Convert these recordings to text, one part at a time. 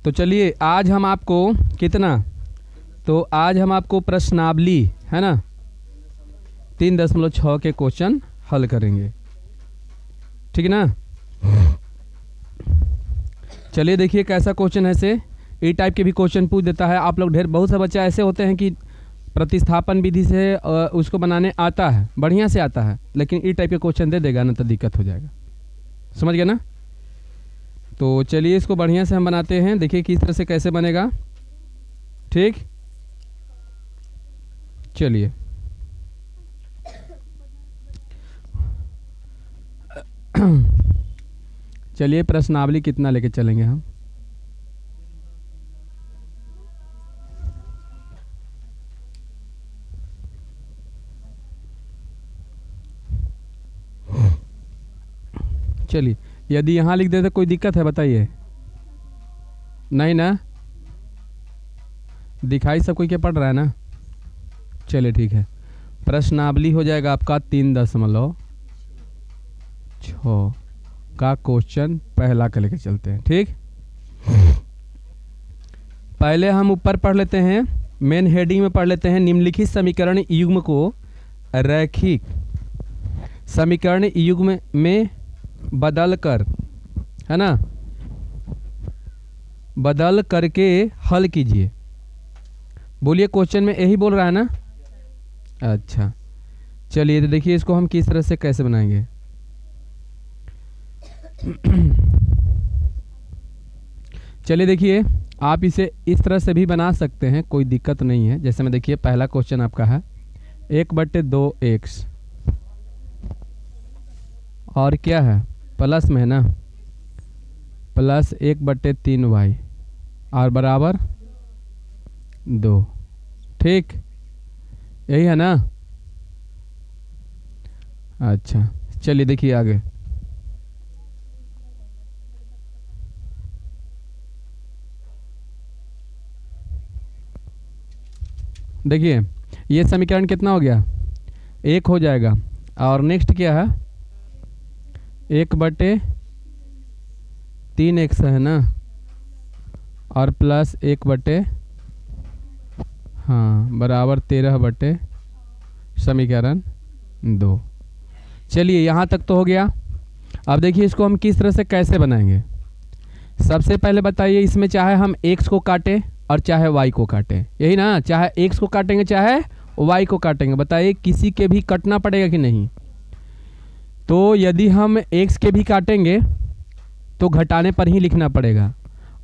तो चलिए आज हम आपको कितना, तो आज हम आपको प्रश्नावली है ना 3.6 के क्वेश्चन हल करेंगे, ठीक है ना। चलिए देखिए कैसा क्वेश्चन है। से ई टाइप के भी क्वेश्चन पूछ देता है। आप लोग ढेर बहुत से बच्चे ऐसे होते हैं कि प्रतिस्थापन विधि से उसको बनाने आता है, बढ़िया से आता है, लेकिन ई टाइप के क्वेश्चन दे देगा ना तो दिक्कत हो जाएगा, समझ गए ना। तो चलिए इसको बढ़िया से हम बनाते हैं, देखिए किस तरह से कैसे बनेगा, ठीक। चलिए चलिए प्रश्नावली कितना लेके चलेंगे हम। चलिए यदि यहाँ लिख देते कोई दिक्कत है बताइए, नहीं ना, दिखाई सब कोई के पढ़ रहा है ना। चलिए ठीक है, प्रश्नावली हो जाएगा आपका 3.6 का क्वेश्चन पहला का लेके चलते हैं, ठीक। पहले हम ऊपर पढ़ लेते हैं, मेन हेडिंग में पढ़ लेते हैं, निम्नलिखित समीकरण युग्म को रैखिक समीकरण युग्म में बदल कर, है ना, बदल करके हल कीजिए। बोलिए क्वेश्चन में यही बोल रहा है ना। अच्छा चलिए तो देखिए इसको हम किस तरह से कैसे बनाएंगे। चलिए देखिए आप इसे इस तरह से भी बना सकते हैं, कोई दिक्कत नहीं है। जैसे में देखिए पहला क्वेश्चन आपका है 1/2x और क्या है प्लस में है ना, प्लस 1/3y और बराबर 2, ठीक, यही है ना। अच्छा चलिए देखिए आगे, देखिए ये समीकरण कितना हो गया, 1 हो जाएगा। और नेक्स्ट क्या है 1/3x है ना, और प्लस 1 हाँ बराबर 13 समीकरण 2। चलिए यहाँ तक तो हो गया। अब देखिए इसको हम किस तरह से कैसे बनाएंगे। सबसे पहले बताइए इसमें चाहे हम x को काटें और चाहे y को काटें, यही ना, चाहे x को काटेंगे चाहे y को काटेंगे, बताइए किसी के भी कटना पड़ेगा कि नहीं। तो यदि हम x के भी काटेंगे तो घटाने पर ही लिखना पड़ेगा,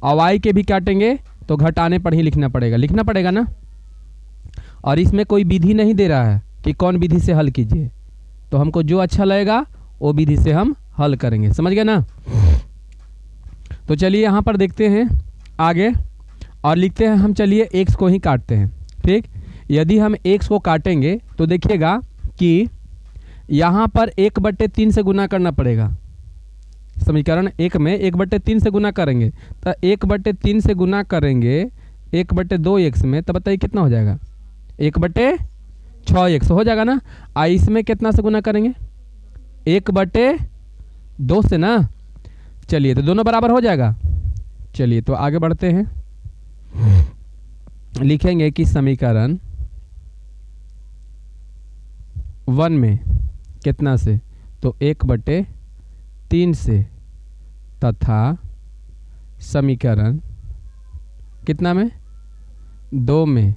और y के भी काटेंगे तो घटाने पर ही लिखना पड़ेगा ना। और इसमें कोई विधि नहीं दे रहा है कि कौन विधि से हल कीजिए, तो हमको जो अच्छा लगेगा वो विधि से हम हल करेंगे, समझ गए ना। तो चलिए यहाँ पर देखते हैं आगे और लिखते हैं हम। चलिए x को ही काटते हैं, ठीक। यदि हम x को काटेंगे तो देखिएगा कि यहाँ पर 1/3 से गुना करना पड़ेगा। समीकरण 1 में 1/3 से गुना करेंगे, तो 1/3 से गुना करेंगे 1/2x में, तो बताइए कितना हो जाएगा 1/6x हो जाएगा ना। इसमें कितना से गुना करेंगे 1/2 से ना। चलिए तो दोनों बराबर हो जाएगा। चलिए तो आगे बढ़ते हैं, लिखेंगे कि समीकरण 1 में कितना से, तो 1/3 से, तथा समीकरण कितना में 2 में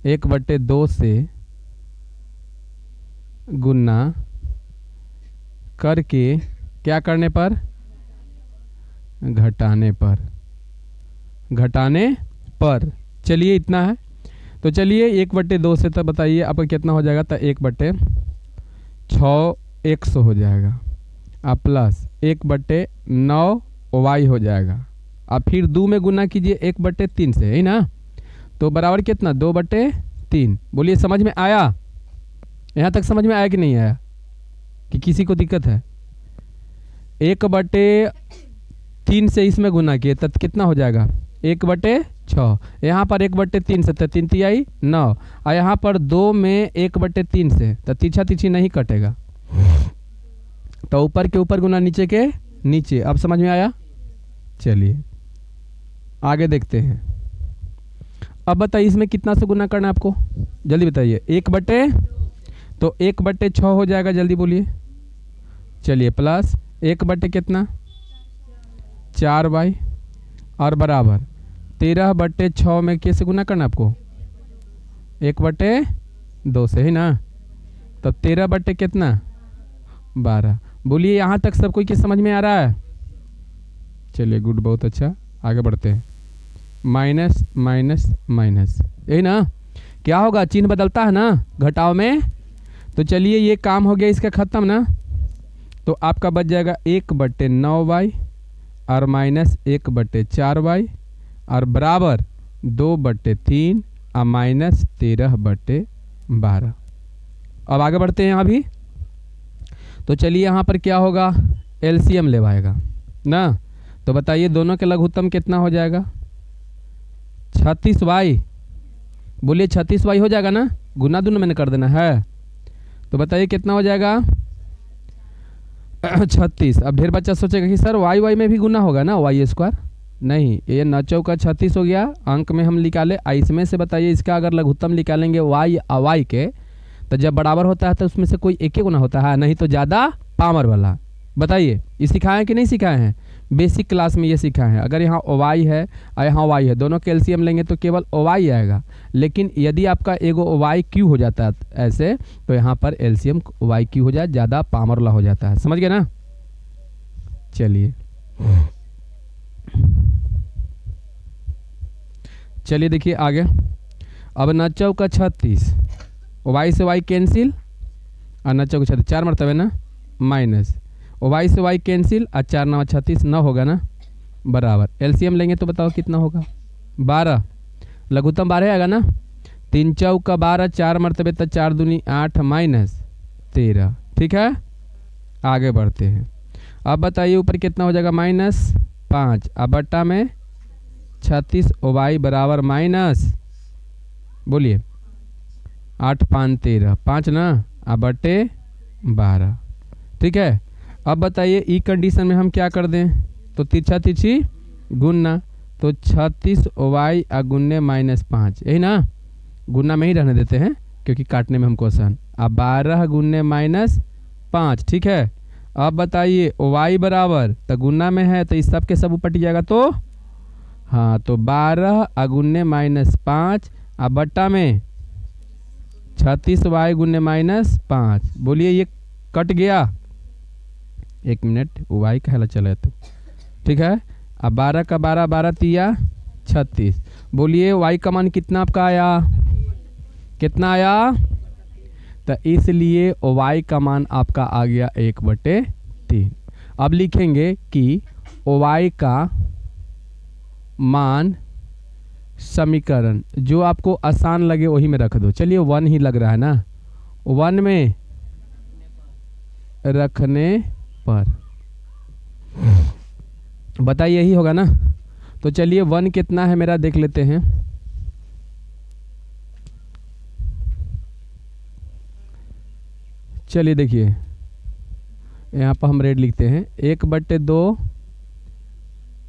1/2 से गुना करके क्या करने पर, घटाने पर। चलिए इतना है। तो चलिए 1/2 से तो बताइए आपका कितना हो जाएगा, तो 1/6x हो जाएगा, अब प्लस 1/9y हो जाएगा। अब फिर 2 में गुना कीजिए 1/3 से, है ना, तो बराबर कितना 2/3। बोलिए समझ में आया, यहाँ तक समझ में आया कि नहीं आया, कि किसी को दिक्कत है। 1/3 से इसमें गुना किए तब कितना हो जाएगा 1/6, यहाँ पर 1/3 से, तो 3 तिहाई 9, और यहाँ पर 2 में 1/3 से, तो तीछा तीछी नहीं कटेगा, तो ऊपर के ऊपर गुना नीचे के नीचे। अब समझ में आया। चलिए आगे देखते हैं। अब बताइए इसमें कितना से गुना करना है आपको, जल्दी बताइए। 1/, तो 1/6 हो जाएगा, जल्दी बोलिए। चलिए प्लस 1/ कितना 4y और बराबर 13/6 में कैसे गुना करना आपको 1/2 से ही ना, तो 13/ कितना 12। बोलिए यहाँ तक सब कोई के समझ में आ रहा है? चलिए गुड, बहुत अच्छा, आगे बढ़ते हैं। माइनस माइनस माइनस, यही ना, क्या होगा चिन्ह बदलता है ना घटाव में। तो चलिए ये काम हो गया इसका ख़त्म ना, तो आपका बच जाएगा 1/9y और माइनस 1/4y और बराबर 2/3 और माइनस 13/12। अब आगे बढ़ते हैं यहाँ भी। तो चलिए यहाँ पर क्या होगा, एलसीएम लेवाएगा ना, तो बताइए दोनों के लघुत्तम कितना हो जाएगा 36y। बोलिए 36y हो जाएगा ना, गुना दोनों मैंने कर देना है, तो बताइए कितना हो जाएगा 36। अब ढेर बच्चा सोचेगा कि सर वाई में भी गुना होगा ना, y², नहीं, ये 9 चौका 36 हो गया, अंक में हम निकाले। इसमें से बताइए इसका अगर लघुत्तम निकालेंगे y के, तो जब बराबर होता है तो उसमें से कोई एक ही गुना होता है, नहीं तो ज़्यादा पावर वाला। बताइए ये सिखाए कि नहीं सिखाए हैं? बेसिक क्लास में ये सिखाए हैं। अगर यहाँ y है और यहाँ y है, दोनों के एलसीएम लेंगे तो केवल y आएगा, लेकिन यदि आपका एगो y³ हो जाता है ऐसे, तो यहाँ पर एलसीएम y³ हो जाए, ज़्यादा पावर वाला हो जाता है। समझ गए ना? चलिए देखिए आगे। अब 9 चौका 36, y से y कैंसिल और 9 चौका 36 4 मरतबे ना, माइनस y से y कैंसिल और 4 9 36 9 होगा ना, बराबर एलसीएम लेंगे तो बताओ कितना होगा 12। लघुत्तम 12 आएगा ना, 3 चौका 12 4 मरतबे तो 4 दूनी 8 माइनस 13। ठीक है, आगे बढ़ते हैं। अब बताइए ऊपर कितना हो जाएगा -5, अब बट्टा में 36 y बराबर माइनस, बोलिए 8 5 13 5 ना, अब बटे 12। ठीक है, अब बताइए ई कंडीशन में हम क्या कर दें, तो तिरछा तिरछी गुणना, तो 36 y गुन्ने -5, यही ना, गुन्ना में ही रहने देते हैं क्योंकि काटने में हमको आसान। अब 12 गुन्ने -5। ठीक है, अब बताइए y बराबर, तो गुन्ना में है तो इस सब के सब ऊपर जाएगा, तो हाँ, तो 12 गुन्ने -5 अब बट्टा में 36 y गुन्ने -5। बोलिए ये कट गया, 1 मिनट, y कहला चले तो ठीक है। अब 12 का 12 12 तिया 36। बोलिए y का मान कितना आपका आया, कितना आया, तो इसलिए y का मान आपका आ गया 1/3। अब लिखेंगे कि y का मान समीकरण जो आपको आसान लगे वही में रख दो। चलिए 1 ही लग रहा है ना, 1 में रखने पर बताइए यही होगा ना। तो चलिए 1 कितना है मेरा देख लेते हैं। चलिए देखिए यहाँ पर हम रेड लिखते हैं 1/2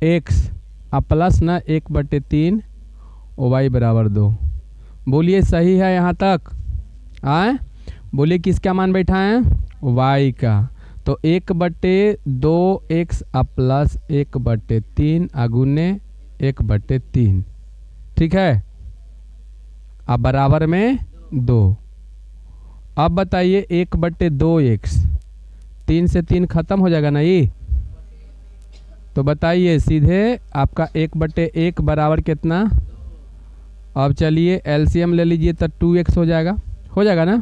x अब प्लस ना 1/3 y बराबर 2। बोलिए सही है यहाँ तक? आए बोलिए किसका मान बैठा है, y का। तो 1/2x प्लस 1/3 गुने 1/3। ठीक है, अब बराबर में 2। अब बताइए 1/2x, 3 से 3 खत्म हो जाएगा ना ये, तो बताइए सीधे आपका 1/1 बराबर कितना। अब चलिए एलसीएम ले लीजिए तो 2x हो जाएगा ना,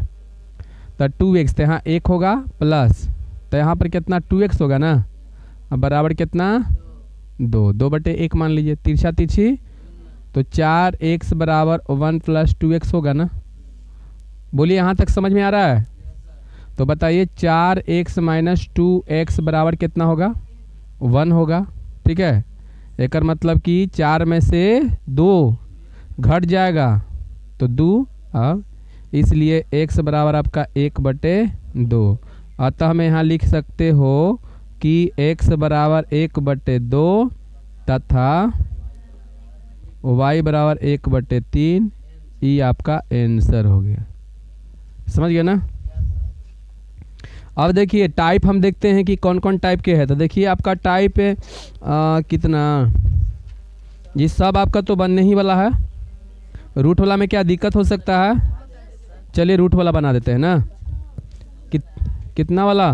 तो 2x तो यहाँ 1 होगा प्लस, तो यहाँ पर कितना 2x होगा ना, अब बराबर कितना 2, 2/1 मान लीजिए, तिरछा तिरछी तो 4x बराबर 1 + 2x होगा ना। बोलिए यहाँ तक समझ में आ रहा है? तो बताइए 4x - 2x बराबर कितना होगा, 1 होगा। ठीक है, एक मतलब कि 4 में से 2 घट जाएगा तो 2, अब इसलिए x बराबर आपका 1/2। अतः हम यहाँ लिख सकते हो कि x बराबर 1/2 तथा y बराबर 1/3, ये आपका आंसर हो गया। समझ गया ना। अब देखिए टाइप हम देखते हैं कि कौन कौन टाइप के हैं। तो देखिए आपका टाइप कितना, ये सब आपका तो बनने ही वाला है। रूट वाला में क्या दिक्कत हो सकता है, चलिए रूट वाला बना देते हैं ना। कितना वाला,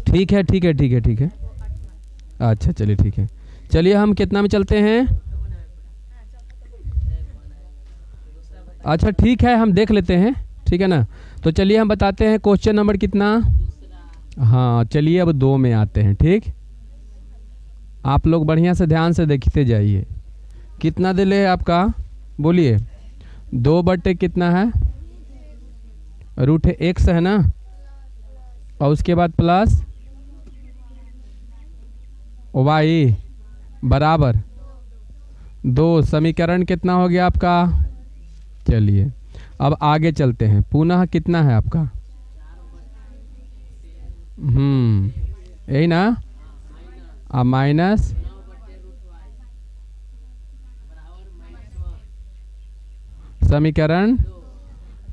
ठीक है ठीक है ठीक है ठीक है, अच्छा चलिए ठीक है। चलिए हम कितना में चलते हैं, अच्छा ठीक है हम देख लेते हैं, ठीक है ना। तो चलिए हम बताते हैं क्वेश्चन नंबर कितना, हाँ चलिए अब 2 में आते हैं। ठीक, आप लोग बढ़िया से ध्यान से देखते जाइए। कितना दिले है आपका, बोलिए 2 कितना है, √x है ना, और उसके बाद प्लस y बराबर 2। समीकरण कितना हो गया आपका, चलिए अब आगे चलते हैं। पुनः कितना है आपका, यही ना, अब माइनस समीकरण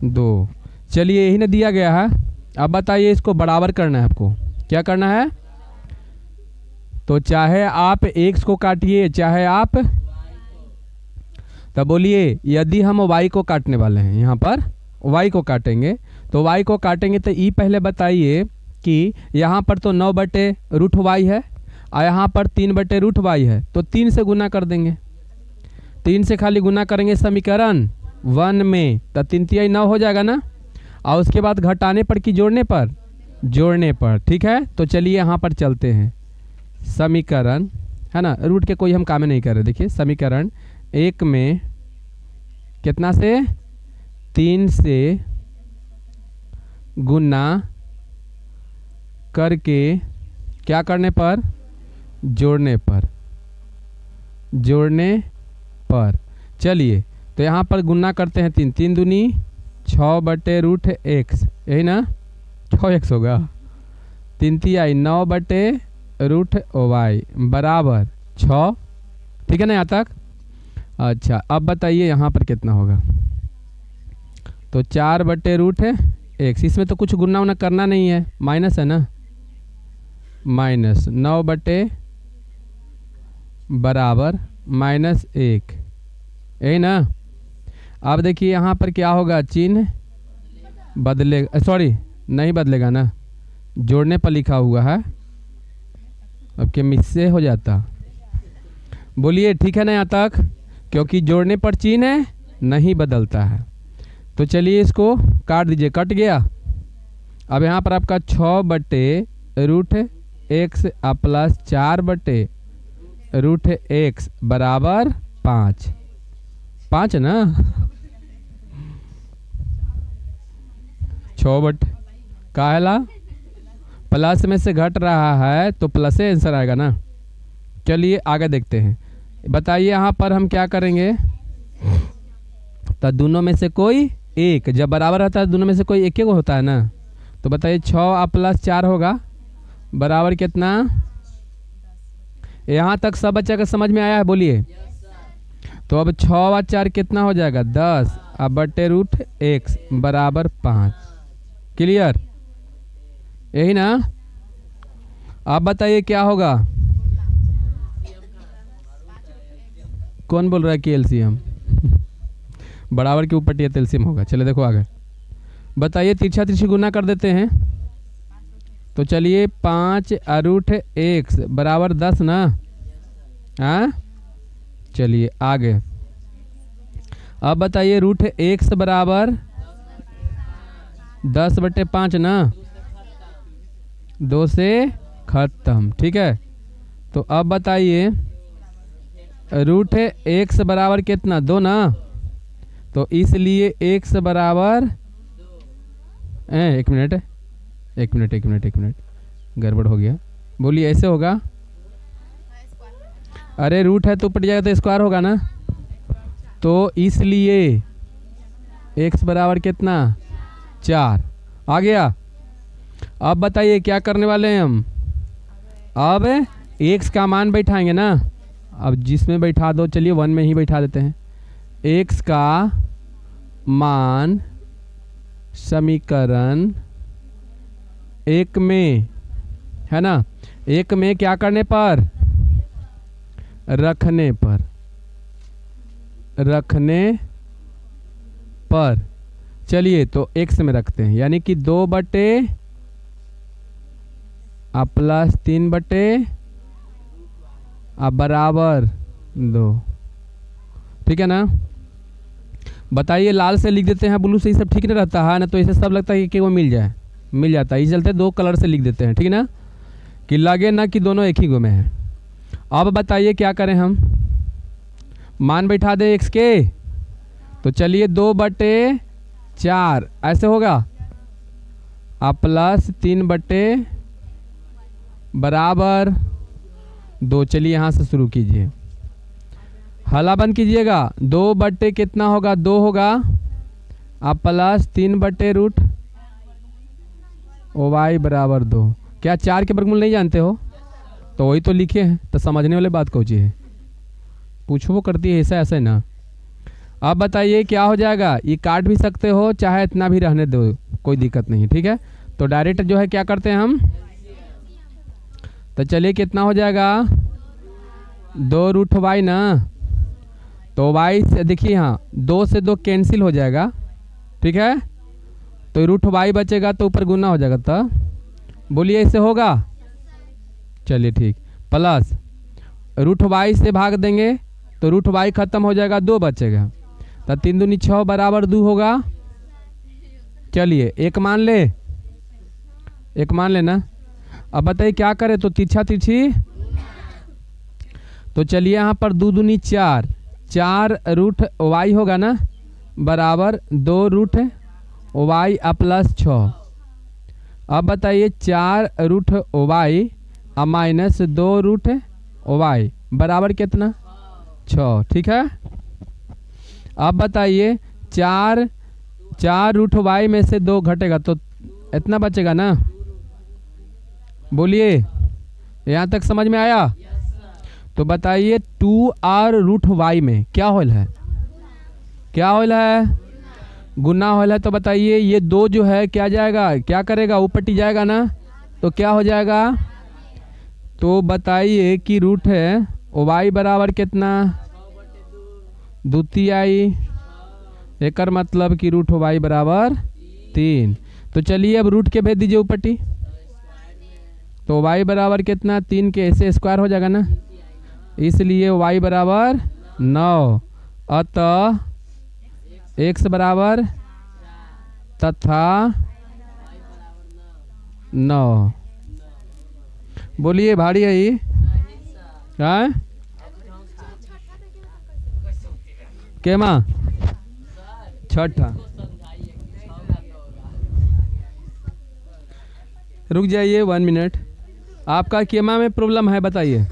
2। चलिए यही ना दिया गया है। अब बताइए इसको बराबर करना है आपको, क्या करना है। तो चाहे आप x को काटिए चाहे आप, तब बोलिए यदि हम y को काटने वाले हैं, यहाँ पर y को काटेंगे, तो y को काटेंगे तो ई पहले बताइए कि यहाँ पर तो 9/√y है और यहाँ पर 3/√y है, तो 3 से गुना कर देंगे। 3 से खाली गुना करेंगे समीकरण 1 में, तो 3 × 9 हो जाएगा ना, और उसके बाद घटाने पर कि जोड़ने पर, जोड़ने पर। ठीक है, तो चलिए यहाँ पर चलते हैं। समीकरण है ना, रूट के कोई हम काम नहीं कर रहे। देखिए समीकरण 1 में कितना से, 3 से गुना करके क्या करने पर, जोड़ने पर, जोड़ने पर। चलिए तो यहाँ पर गुना करते हैं, 3 3 दूनी 6/√x, यही ना 6x होगा, 3 × 9/√y बराबर 6। ठीक है ना यहाँ तक। अच्छा अब बताइए यहाँ पर कितना होगा, तो 4/√x, इसमें तो कुछ गुना उना करना नहीं है, माइनस है ना, माइनस 9 बराबर -1, यही ना। अब देखिए यहाँ पर क्या होगा, चिन्ह बदलेगा, सॉरी नहीं बदलेगा ना, जोड़ने पर लिखा हुआ है, अब के मिस से हो जाता। बोलिए ठीक है ना यहाँ तक, क्योंकि जोड़ने पर चिन्ह नहीं बदलता है। तो चलिए इसको काट दीजिए, कट गया। अब यहाँ पर आपका 6/√x प्लस 4/√x बराबर 5, 5 है ना, 6 काहला प्लस में से घट रहा है तो प्लस से आंसर आएगा ना। चलिए आगे देखते हैं। बताइए यहाँ पर हम क्या करेंगे, तो दोनों में से कोई एक, जब बराबर रहता है दोनों में से कोई एक को होता है ना। तो बताइए 6 प्लस 4 होगा बराबर कितना, यहाँ तक सब बच्चा का समझ में आया है, बोलिए। तो अब 6 और 4 कितना हो जाएगा, 10 /√x बराबर 5। क्लियर, यही ना। आप बताइए क्या होगा, कौन बोल रहा है कि एलसीएम बराबर के ऊपर टी एलसीएम होगा। चलिए देखो आगे बताइए, तिरछा तिरछी गुना कर देते हैं। तो चलिए 5/√x बराबर 10 ना, हाँ चलिए आगे। अब बताइए √x बराबर 10/5 ना, 2 से खत्म। ठीक है, तो अब बताइए √x बराबर कितना, 2 ना, तो इसलिए x बराबर, एक मिनट गड़बड़ हो गया। बोलिए ऐसे होगा, अरे रूट है तो ऊपर जाएगा तो स्क्वायर होगा ना, तो इसलिए x बराबर कितना, 4 आ गया। अब बताइए क्या करने वाले हैं हम, अब x का मान बैठाएंगे ना, अब जिसमें बैठा दो, चलिए 1 में ही बैठा देते हैं। x का मान समीकरण 1 में, है ना, 1 में क्या करने पर, रखने पर, रखने पर। चलिए तो x में रखते हैं, यानी कि 2 बटे अब प्लस 3 बटे अब बराबर 2। ठीक है ना। बताइए, लाल से लिख देते हैं, ब्लू से ये सब ठीक नहीं रहता है ना, तो इसे सब लगता है कि वो मिल जाए, मिल जाता है। इस चलते 2 कलर से लिख देते हैं, ठीक है ना, कि लगे ना कि दोनों एक ही गो में है। अब बताइए क्या करें हम, मान बैठा दे x के, तो चलिए 2 बटे 4 ऐसे होगा, अब प्लस 3 बटे बराबर 2। चलिए यहाँ से शुरू कीजिए, हला बंद कीजिएगा। 2 बटे कितना होगा, 2 होगा, अब प्लस 3 बटे रूट y बराबर 2। क्या 4 के वर्गमूल नहीं जानते हो? तो वही तो लिखे हैं, तो समझने वाले बात कौन सी है, पूछो करती है, ऐसा ऐसा ना। अब बताइए क्या हो जाएगा, ये काट भी सकते हो, चाहे इतना भी रहने दो, कोई दिक्कत नहीं, ठीक है। तो डायरेक्ट जो है क्या करते हैं हम, तो चलिए कितना हो जाएगा, 2 रूट y ना, तो y से देखिए यहाँ 2 से 2 कैंसिल हो जाएगा, ठीक है, तो रूट y बचेगा तो ऊपर गुना हो जाएगा। तो बोलिए ऐसे होगा, चलिए ठीक, प्लस रूट y से भाग देंगे तो रूट y खत्म हो जाएगा, 2 बचेगा, तो 3 दूनी 6 बराबर 2 होगा। चलिए एक मान ले, एक मान लेना। अब बताइए क्या करें, तो तिरछा तिरछी, तो चलिए यहाँ पर 2 दूनी 4, 4 रूट y होगा ना, बराबर 2 रूट y प्लस 6। अब बताइए 4 root y minus 2 root y बराबर कितना, 6, ठीक है। अब बताइए 4 रूट y में से 2 घटेगा तो इतना बचेगा ना, बोलिए यहाँ तक समझ में आया। तो बताइए 2r रूट y में क्या होल है, क्या होल है, गुना होल है। तो बताइए ये 2 जो है क्या जाएगा, क्या करेगा, ऊपटी जाएगा ना, तो क्या हो जाएगा, तो बताइए कि रूट है y बराबर कितना, 2 एक मतलब कि रूट y बराबर 3। तो चलिए अब रूट के भेज दीजिए ऊपटी, तो y बराबर कितना, 3 के ऐसे स्क्वायर हो जाएगा ना, इसलिए y बराबर 9, अतः x बराबर तथा 9। बोलिए भारी है ये, हाँ केमा छठा, रुक जाइए 1 मिनट, आपका केमा में प्रॉब्लम है बताइए,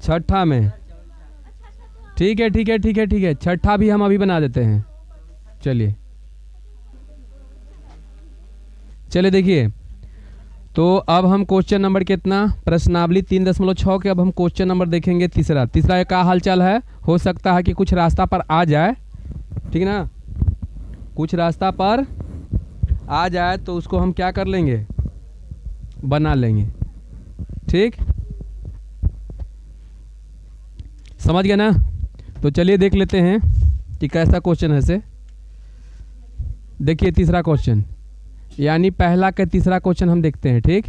छठा में, ठीक है ठीक है ठीक है ठीक है, छठा भी हम अभी बना देते हैं। चलिए चलिए देखिए, तो अब हम क्वेश्चन नंबर कितना, प्रश्नावली 3.6 के अब हम क्वेश्चन नंबर देखेंगे तीसरा। तीसरा का हालचाल है, हो सकता है कि कुछ रास्ता पर आ जाए, ठीक ना, कुछ रास्ता पर आ जाए तो उसको हम क्या कर लेंगे, बना लेंगे, ठीक, समझ गए ना। तो चलिए देख लेते हैं कि कैसा क्वेश्चन है से। देखिए तीसरा क्वेश्चन, यानी पहला का तीसरा क्वेश्चन हम देखते हैं, ठीक।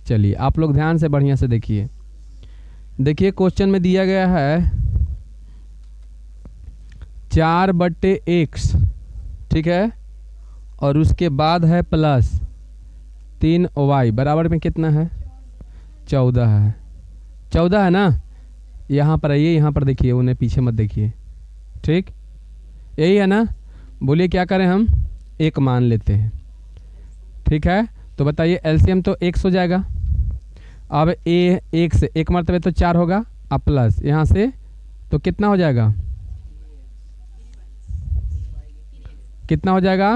चलिए आप लोग ध्यान से बढ़िया से देखिए। देखिए क्वेश्चन में दिया गया है 4/x, ठीक है, और उसके बाद है प्लस 3y बराबर में कितना है, 14 है, 14 है ना। यहाँ पर आइए, यहाँ पर देखिए, उन्हें पीछे मत देखिए, ठीक, यही है ना। बोलिए क्या करें हम, एक मान लेते हैं, ठीक है। तो बताइए एलसीएम तो x हो जाएगा, अब एक से एक मरतबे तो 4 होगा, अब प्लस यहाँ से तो कितना हो जाएगा, कितना हो जाएगा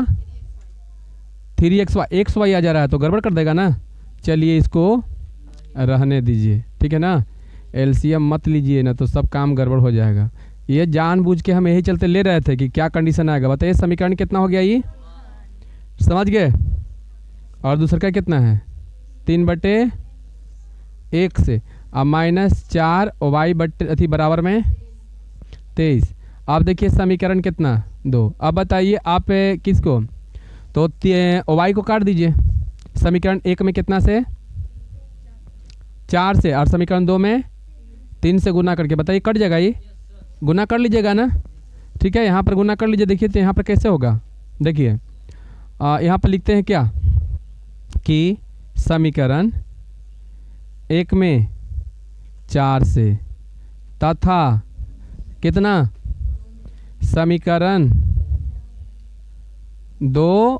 3xy, xy आ जा रहा है तो गड़बड़ कर देगा ना। चलिए इसको रहने दीजिए, ठीक है ना, एलसीएम मत लीजिए ना तो सब काम गड़बड़ हो जाएगा। ये जानबूझ के हम यही चलते ले रहे थे कि क्या कंडीशन आएगा। बताइए समीकरण कितना हो गया ये, समझ गए। और दूसरा का कितना है 3/1 से अब -4 वाई बट्टे अथी बराबर में 23। अब देखिए समीकरण कितना 2। अब बताइए आप किसको, तो वाई को काट दीजिए। समीकरण 1 में कितना से 4 से, और समीकरण 2 में 3 से गुना करके बताइए कट जाएगा। ये गुना कर लीजिएगा ना, ठीक है। यहाँ पर गुना कर लीजिए। देखिए तो यहाँ पर कैसे होगा, देखिए यहाँ पर लिखते हैं क्या कि समीकरण 1 में 4 से तथा कितना समीकरण 2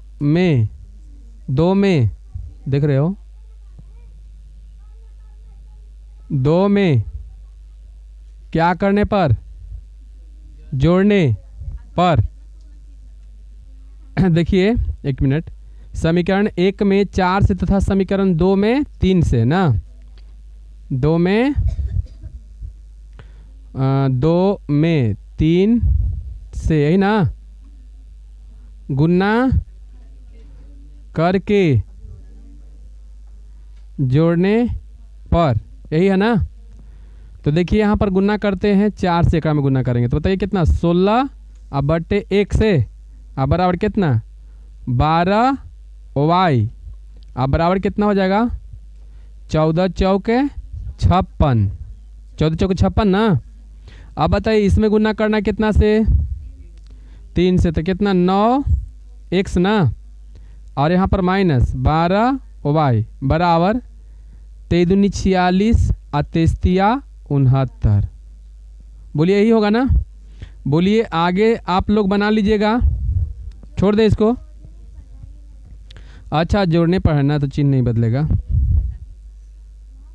में देख रहे हो 2 में क्या करने पर, जोड़ने पर। देखिए 1 मिनट, समीकरण 1 में 4 से तथा समीकरण 2 में 3 से ना, 2 में 3 से, यही ना, गुना करके जोड़ने पर, यही है ना। तो देखिए यहाँ पर गुना करते हैं 4 से, में गुना करेंगे तो बताइए कितना 16 अब बट्टे 1 से अब बराबर कितना 12 वाई अब बराबर कितना हो जाएगा 14 चौके 56, 14 चौके 56 ना। अब बताइए इसमें गुना करना कितना से 3 से, तो कितना 9 x ना, और यहाँ पर -12 वाई बराबर 23 दूनी 46 और 63 69। बोलिए यही होगा ना। बोलिए आगे आप लोग बना लीजिएगा, छोड़ दे इसको। अच्छा जोड़ने पर है ना तो चिन्ह नहीं बदलेगा,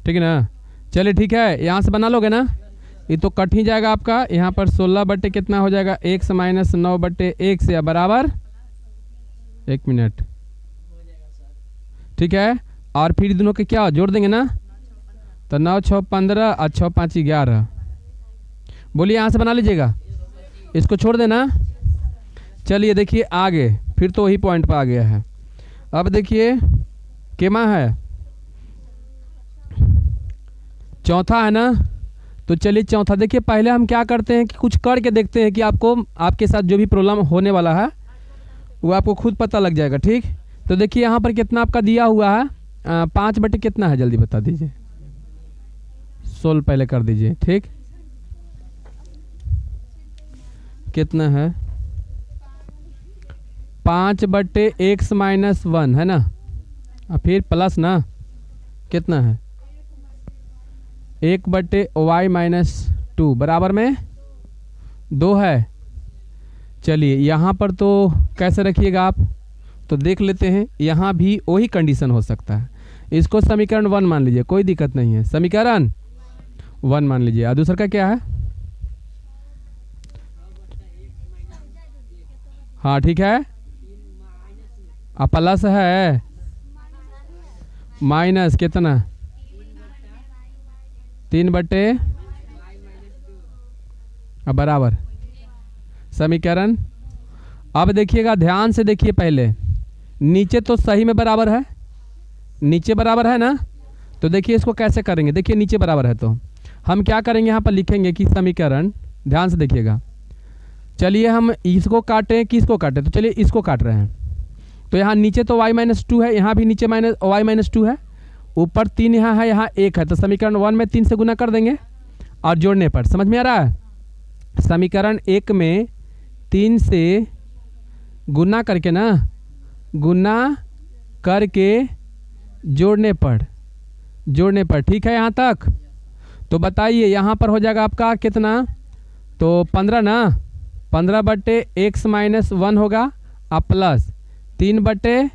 ठीक है ना। चलिए ठीक है, यहाँ से बना लोगे ना, ये तो कट ही जाएगा आपका। यहाँ पर 16 बट्टे कितना हो जाएगा x -9/1 से बराबर 1 मिनट, ठीक है। और फिर दोनों के क्या जोड़ देंगे ना, तो 9 6 15 और 6 5 11। बोलिए यहाँ से बना लीजिएगा, इसको छोड़ देना। चलिए देखिए आगे, फिर तो वही पॉइंट पर आ गया है। अब देखिए केमा है, चौथा है ना। तो चलिए चौथा देखिए, पहले हम क्या करते हैं कि कुछ करके देखते हैं कि आपको आपके साथ जो भी प्रॉब्लम होने वाला है वो आपको खुद पता लग जाएगा, ठीक। तो देखिए यहाँ पर कितना आपका दिया हुआ है 5 बटे कितना है, जल्दी बता दीजिए। 16 पहले कर दीजिए, ठीक। कितना है 5 बटे x -1 है ना, और फिर प्लस ना कितना है 1 बटे y -2 बराबर में 2 है। चलिए यहाँ पर तो कैसे रखिएगा आप, तो देख लेते हैं। यहाँ भी वही कंडीशन हो सकता है। इसको समीकरण 1 मान लीजिए, कोई दिक्कत नहीं है, समीकरण 1 मान लीजिए। और दूसरा का क्या है, हाँ ठीक है, प्लस है माइनस कितना 3 बटे बराबर समीकरण। अब देखिएगा ध्यान से देखिए, पहले नीचे तो सही में बराबर है, नीचे बराबर है ना। तो देखिए इसको कैसे करेंगे, देखिए नीचे बराबर है तो हम क्या करेंगे, यहाँ पर लिखेंगे कि समीकरण, ध्यान से देखिएगा। चलिए हम इसको काटें कि इसको काटें, तो चलिए इसको काट रहे हैं। तो यहाँ नीचे तो y -2 है, यहाँ भी नीचे y -2 है, ऊपर 3 यहाँ है, यहाँ 1 है। तो समीकरण 1 में 3 से गुना कर देंगे और जोड़ने पर, समझ में आ रहा है। समीकरण 1 में 3 से गुना करके ना, गुना करके जोड़ने पर, ठीक है यहाँ तक। तो बताइए यहाँ पर हो जाएगा आपका कितना, तो 15 ना, 15 बटे x -1 होगा और प्लस 3 बटे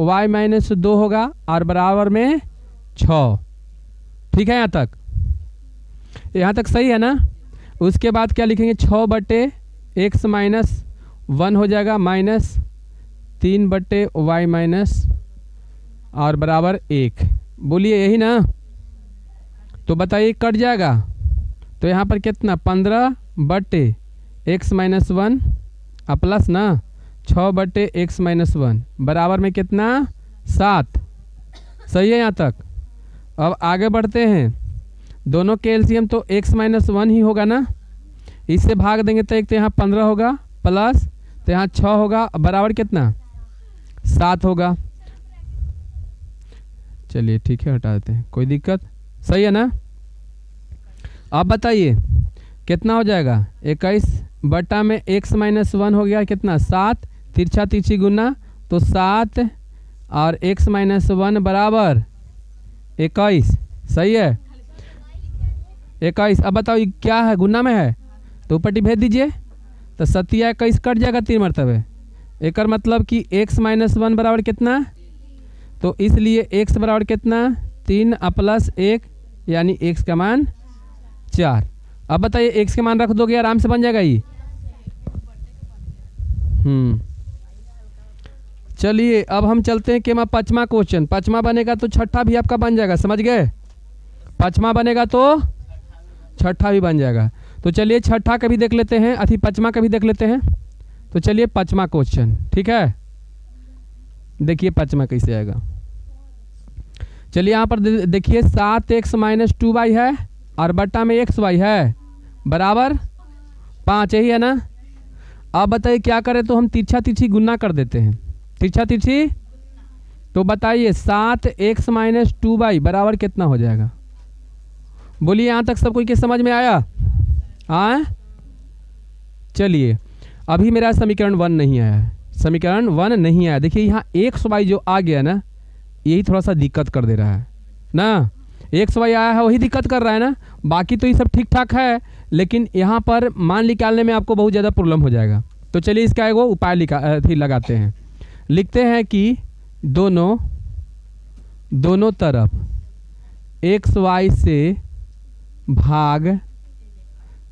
y -2 होगा और बराबर में 6, ठीक है यहाँ तक सही है ना। उसके बाद क्या लिखेंगे 6 बटे x -1 हो जाएगा माइनस 3 बटे y और बराबर 1। बोलिए यही ना। तो बताइए कट जाएगा। तो यहाँ पर कितना 15/x-1 प्लस ना 6/x-1 बराबर में कितना 7। सही है यहाँ तक। अब आगे बढ़ते हैं। दोनों के एलसीएम तो x-1 ही होगा ना, इससे भाग देंगे तो एक तो यहाँ 15 होगा प्लस तो यहाँ 6 होगा बराबर कितना 7 होगा। चलिए ठीक है हटा देते हैं, कोई दिक्कत। सही है ना। अब बताइए कितना हो जाएगा 21 में x-1 हो गया कितना 7, तिरछा तिरछी गुना तो 7 और x-1 बराबर 21। सही है 21। अब बताओ ये क्या है, गुना में है तो ऊपर भेज दीजिए तो 7 कट जाएगा 3 मरतबे। एक मतलब कि x-1 बराबर कितना, तो इसलिए x बराबर कितना 3 प्लस 1 यानी x का मान 4। अब बताइए x के मान रख दोगे आराम से बन जाएगा ये। चलिए अब हम चलते हैं कि मैं पाँचवा क्वेश्चन। पाँचवा बनेगा तो छठा भी आपका बन जाएगा, समझ गए। पाँचवा बनेगा तो छठा भी बन जाएगा। तो चलिए छठा का भी देख लेते हैं, अथी पाँचवा का भी देख लेते हैं। तो चलिए पाँचवा क्वेश्चन, ठीक है। देखिए पाँचवा कैसे आएगा। चलिए यहाँ पर देखिए 7x - 2y है और बट्टा में xy है बराबर 5, यही है ना। अब बताइए क्या करें, तो हम तिरछा तिरछी गुना कर देते हैं। तिरछा तिरछी तो बताइए 7x - 2y बराबर कितना हो जाएगा। बोलिए यहाँ तक सब कोई के समझ में आया। हाँ चलिए अभी मेरा समीकरण 1 नहीं आया है, समीकरण 1 नहीं आया। देखिए यहाँ xy जो आ गया ना, यही थोड़ा सा दिक्कत कर दे रहा है ना। xy आया है वही दिक्कत कर रहा है ना, बाकी तो ये सब ठीक ठाक है, लेकिन यहाँ पर मान निकालने में आपको बहुत ज़्यादा प्रॉब्लम हो जाएगा। तो चलिए इसका एगो उपाय लगाते हैं। लिखते हैं कि दोनों तरफ xy से भाग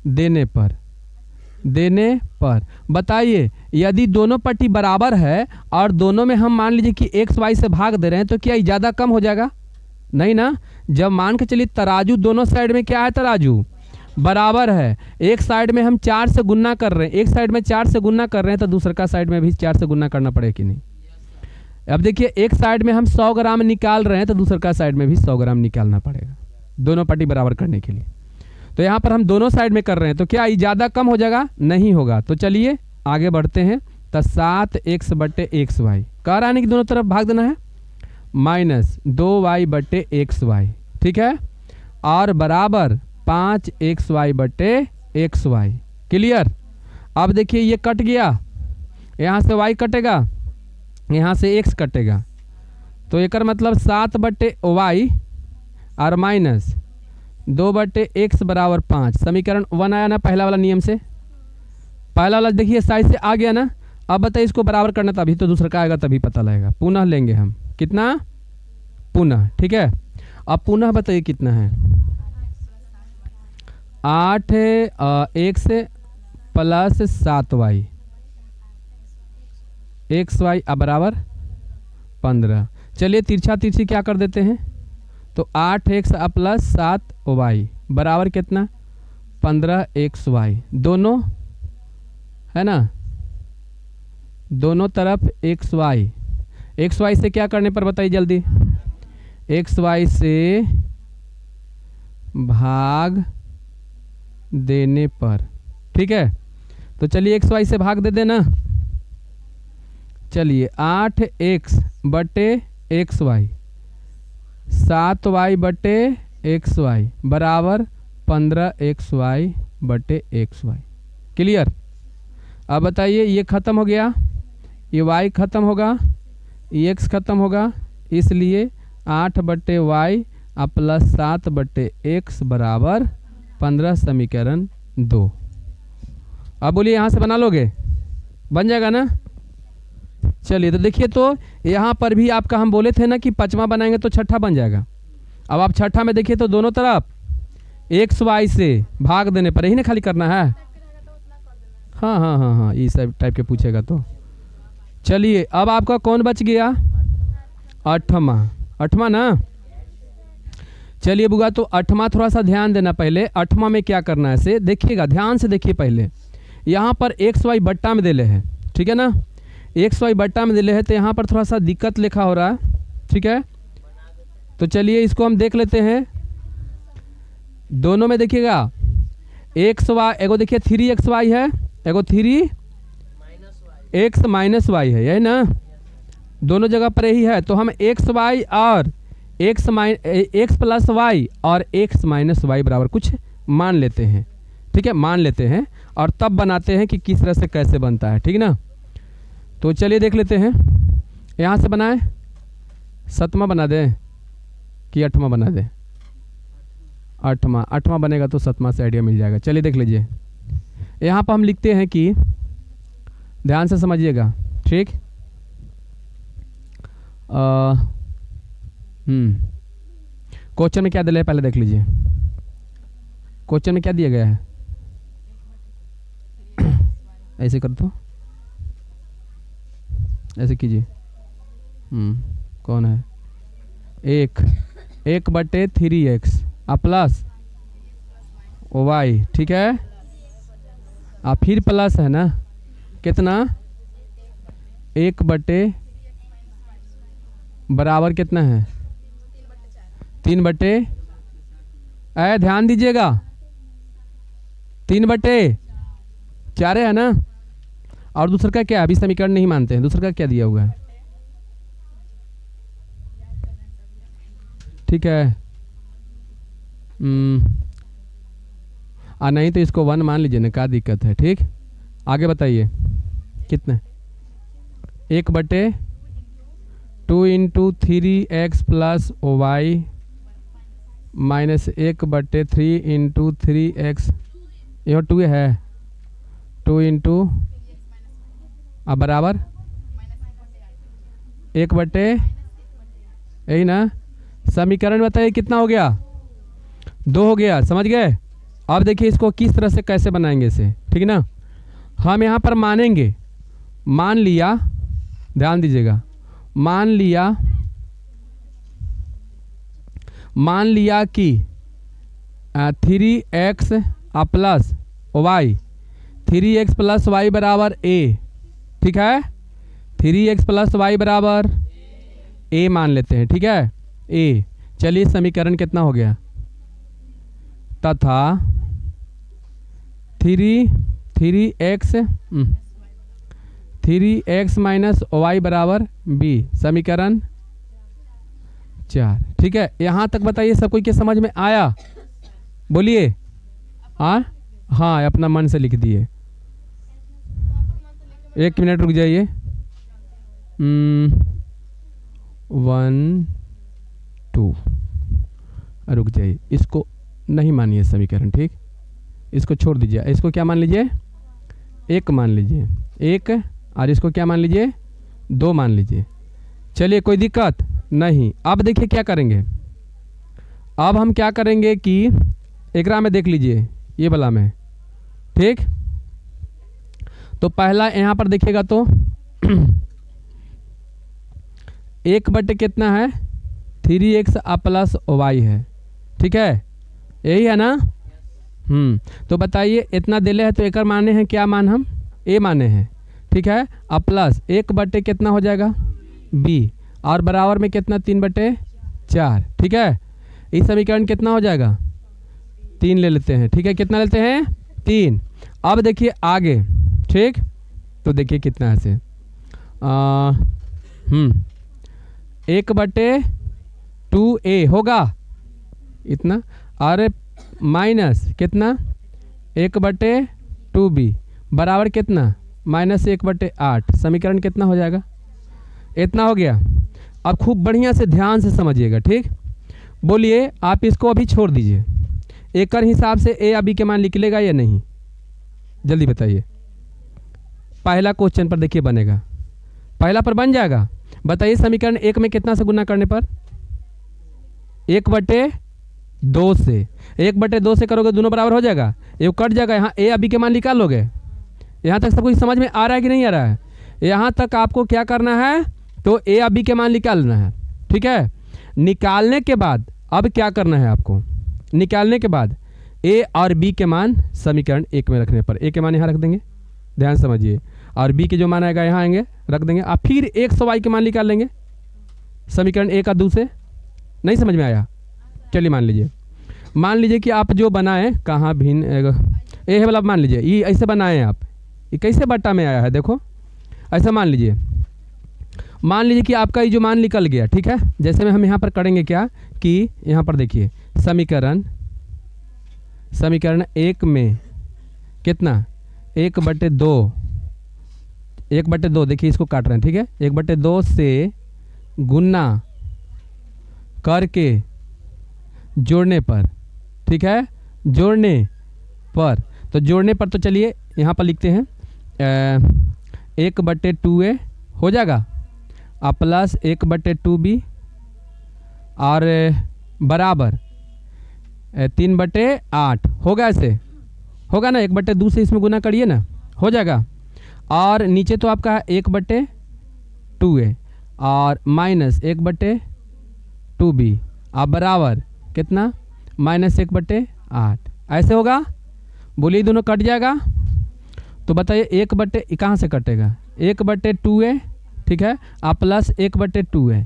देने पर बताइए यदि दोनों पट्टी बराबर है और दोनों में हम मान लीजिए कि xy से भाग दे रहे हैं तो क्या ये ज़्यादा कम हो जाएगा, नहीं ना। जब मान के चलिए तराजू दोनों साइड में क्या है, तराजू बराबर है। एक साइड में हम 4 से गुना कर रहे हैं, एक साइड में 4 से गुना कर रहे हैं तो दूसरे का साइड में भी 4 से गुना करना पड़ेगा कि नहीं। अब देखिए एक साइड में हम 100 ग्राम निकाल रहे हैं तो दूसरे का साइड में भी 100 ग्राम निकालना पड़ेगा दोनों पट्टी बराबर करने के लिए। तो यहाँ पर हम दोनों साइड में कर रहे हैं तो क्या ये ज़्यादा कम हो जाएगा, नहीं होगा। तो चलिए आगे बढ़ते हैं। तो 7x/xy कह रहा है ना कि दोनों तरफ भाग देना है, -2y/xy, ठीक है, और बराबर 5xy/xy। क्लियर। अब देखिए ये कट गया, यहाँ से y कटेगा, यहाँ से x कटेगा, तो एक मतलब 7/y और -2/x बराबर 5। समीकरण 1 आया ना पहला वाला नियम से। पहला वाला देखिए साइड से आ गया ना। अब बताइए इसको बराबर करना, तभी तो दूसरा का आएगा तभी पता लगेगा। पुनः लेंगे हम कितना, पुनः, ठीक है। अब पुनः बताइए कितना है 8x + 7y xy बराबर 15। चलिए तिरछा तिरछी क्या कर देते हैं, तो 8x + 7y बराबर कितना 15xy। दोनों है ना, दोनों तरफ xy से क्या करने पर बताइए जल्दी, xy से भाग देने पर, ठीक है। तो चलिए xy से भाग दे देना। चलिए 8x/xy 7y/xy बराबर 15xy/xy। क्लियर। अब बताइए ये ख़त्म हो गया, ये y ख़त्म होगा, ये x ख़त्म होगा, इसलिए 8/y + 7/x बराबर 15। समीकरण 2। अब बोलिए यहाँ से बना लोगे, बन जाएगा ना। चलिए तो देखिए तो यहाँ पर भी आपका हम बोले थे ना कि पाँचवा बनाएंगे तो छठा बन जाएगा। अब आप छठा में देखिए तो दोनों तरफ xy से भाग देने पर, यही ना खाली करना है। हाँ हाँ हाँ हाँ ये सब टाइप के पूछेगा तो। चलिए अब आपका कौन बच गया, 8वां ना। चलिए बुआ, तो 8वां थोड़ा सा ध्यान देना। पहले 8वां में क्या करना है से देखिएगा, ध्यान से देखिए। पहले यहाँ पर एक्स वाई बट्टा में दिले है, ठीक है ना, एक्स वाई बट्टा में दिले है, तो यहाँ पर थोड़ा सा दिक्कत लिखा हो रहा है, ठीक है। तो चलिए इसको हम देख लेते हैं। दोनों में देखिएगा एक्स वाई, एगो देखिए 3xy है, एगो 3x माइनस वाई है, यही ना, दोनों जगह पर यही है। तो हम एक्स वाई और एक्स प्लस वाई और एक्स माइनस वाई बराबर कुछ मान लेते हैं, ठीक है, मान लेते हैं और तब बनाते हैं कि किस तरह से कैसे बनता है, ठीक ना। तो चलिए देख लेते हैं, यहाँ से बनाएं, 7वां बना दें कि 8वां बना दें? 8वां बनेगा तो 7वां से आइडिया मिल जाएगा। चलिए देख लीजिए, यहाँ पर हम लिखते हैं कि, ध्यान से समझिएगा, ठीक। क्वेश्चन में क्या दिया है पहले देख लीजिए। क्वेश्चन में क्या दिया गया है, ऐसे कर दो, ऐसे कीजिए। कौन है, 1/3x प्लस वाई, ठीक है, फिर प्लस है ना, कितना 1 बराबर कितना है 3 ध्यान दीजिएगा 3/4 है ना। और दूसरा का क्या, अभी समीकरण नहीं मानते हैं, दूसरा का क्या दिया हुआ है, ठीक है। नहीं तो इसको 1 मान लीजिए ना, क्या दिक्कत है, ठीक। आगे बताइए कितने, 1/2 × 3x plus Y minus 1/3 × 3x, यह 2 है, 2 अब बराबर 1/, यही ना। समीकरण बताइए कितना हो गया, 2 हो गया, समझ गए। अब देखिए इसको किस तरह से कैसे बनाएंगे इसे, ठीक है ना। हम यहाँ पर मानेंगे, मान लिया, ध्यान दीजिएगा, मान लिया कि 3x plus y, 3x plus y बराबर a, ठीक है, 3x प्लस वाई बराबर a मान लेते हैं, ठीक है, a। चलिए समीकरण कितना हो गया, तथा 3x माइनस वाई बराबर b, समीकरण 4, ठीक है। यहाँ तक बताइए सब कोई के समझ में आया, बोलिए। हाँ, अपना मन से लिख दिए। 1 मिनट रुक जाइए, 1 2 रुक जाइए, इसको नहीं मानिए समीकरण, ठीक, इसको छोड़ दीजिए। इसको क्या मान लीजिए, 1 मान लीजिए, 1, और इसको क्या मान लीजिए, 2 मान लीजिए। चलिए कोई दिक्कत नहीं। अब देखिए क्या करेंगे, अब हम क्या करेंगे कि एकरा में देख लीजिए, ये वाला में, ठीक। तो पहला यहाँ पर देखिएगा तो 1/, कितना है 3x प्लस वाई है, ठीक है, यही है ना। तो बताइए इतना दिले है तो एक माने हैं, क्या मान हम a माने हैं, ठीक है। अब प्लस 1/, कितना हो जाएगा b, और बराबर में कितना 3/4, ठीक है। इस समीकरण कितना हो जाएगा, 3 ले लेते हैं, ठीक है, कितना लेते हैं 3। अब देखिए आगे, ठीक, तो देखिए कितना है से 1/2a होगा इतना, और माइनस कितना 1/2b बराबर कितना -1/8, समीकरण कितना हो जाएगा, इतना हो गया। अब खूब बढ़िया से ध्यान से समझिएगा, ठीक। बोलिए आप इसको अभी छोड़ दीजिए, एकड़ हिसाब से a या b के मान निकलेगा या नहीं, जल्दी बताइए। पहला क्वेश्चन पर देखिए बनेगा, पहला पर बन जाएगा। बताइए समीकरण 1 में कितना से गुना करने पर, 1/2 से, 1/2 से करोगे दोनों बराबर हो जाएगा, ये कट जाएगा, यहाँ a या b के मान निकाल लोगे। यहाँ तक सब कुछ समझ में आ रहा है कि नहीं आ रहा है? यहाँ तक आपको क्या करना है, तो a या b के मान निकालना है, ठीक है। निकालने के बाद अब क्या करना है आपको, निकालने के बाद ए और बी के मान समीकरण 1 में रखने पर, ए के मान यहाँ रख देंगे, ध्यान समझिए, और बी के जो मान आएगा यहाँ आएंगे रख देंगे। अब फिर 100y के मान निकाल लेंगे समीकरण 1 और 2 से। नहीं समझ में आया? चलिए मान लीजिए कि आप जो बनाए कहाँ भिन्न ए है वाला, मान लीजिए ये ऐसे बनाए हैं आप, ये कैसे बट्टा में आया है देखो, ऐसा मान लीजिए कि आपका ये जो मान निकल गया, ठीक है। जैसे में हम यहाँ पर करेंगे क्या कि यहाँ पर देखिए समीकरण 1 में कितना 1/2, देखिए इसको काट रहे हैं, ठीक है। 1/2 से गुना करके जोड़ने पर, ठीक है, जोड़ने पर तो चलिए यहाँ पर लिखते हैं 1/2a हो जाएगा और प्लस 1/2b और बराबर 3/8 होगा, ऐसे होगा ना। 1/2 से इसमें गुना करिए ना, हो जाएगा। और नीचे तो आपका 1/2a और माइनस 1/2b और बराबर कितना -1/8, ऐसे होगा। बोलिए दोनों कट जाएगा तो बताइए कहाँ से कटेगा 1/2a, ठीक है, और प्लस 1/2a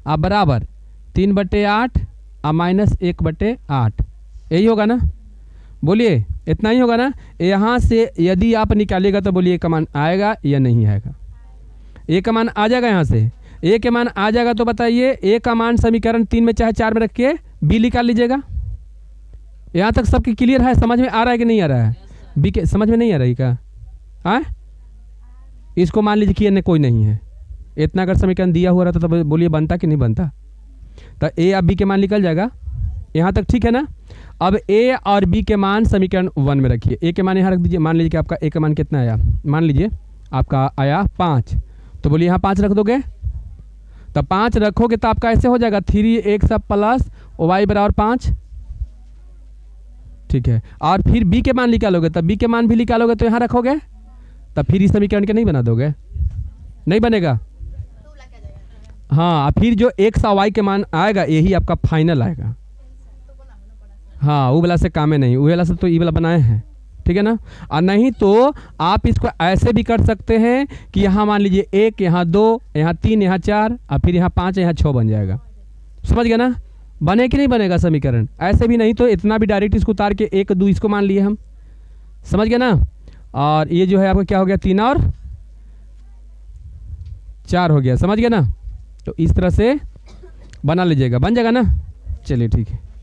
और बराबर 3/8 और माइनस 1/8, यही होगा ना। बोलिए इतना ही होगा ना। यहाँ से यदि आप निकालिएगा तो बोलिए का मान आएगा या नहीं आएगा? ए का मान आ जाएगा, यहाँ से ए के मान आ जाएगा तो बताइए ए का मान समीकरण 3 में चाहे 4 में रख के बी निकाल लीजिएगा। यहाँ तक सबकी क्लियर है? समझ में आ रहा है कि नहीं आ रहा है? बी के समझ में नहीं आ रही क्या? हाँ, इसको मान लीजिए कि अन्य कोई नहीं है, इतना अगर समीकरण दिया हुआ रहता तो बोलिए बनता कि नहीं बनता? तो ए और बी के मान निकल जाएगा। यहाँ तक ठीक है ना। अब ए और बी के मान समीकरण 1 में रखिए। ए के मान यहाँ रख दीजिए। मान लीजिए कि आपका ए का मान कितना आया, मान लीजिए आपका आया 5, तो बोलिए यहाँ 5 रख दोगे। तो 5 रखोगे तो आपका ऐसे हो जाएगा 3x प्लस y बराबर 5, ठीक है। और फिर बी के मान निकालोगे, तब बी के मान भी निकालोगे तो यहाँ रखोगे, तब फिर इस समीकरण के नहीं बना दोगे? नहीं बनेगा। हाँ, फिर जो x और y के मान आएगा यही आपका फाइनल आएगा। हाँ, वो वाला से काम है नहीं, वो वाला से तो ये वाला बनाए हैं, ठीक है ना। और नहीं तो आप इसको ऐसे भी कर सकते हैं कि यहाँ मान लीजिए 1, यहाँ 2, यहाँ 3, यहाँ 4 और फिर यहाँ 5, यहाँ 6 बन जाएगा। समझ गया ना? बने कि नहीं बनेगा समीकरण? ऐसे भी नहीं तो इतना भी डायरेक्ट इसको उतार के 1, 2 इसको मान लिए हम। समझ गया ना? और ये जो है आपका क्या हो गया 3 और 4 हो गया। समझ गया ना? तो इस तरह से बना लीजिएगा, बन जाएगा ना। चलिए ठीक है।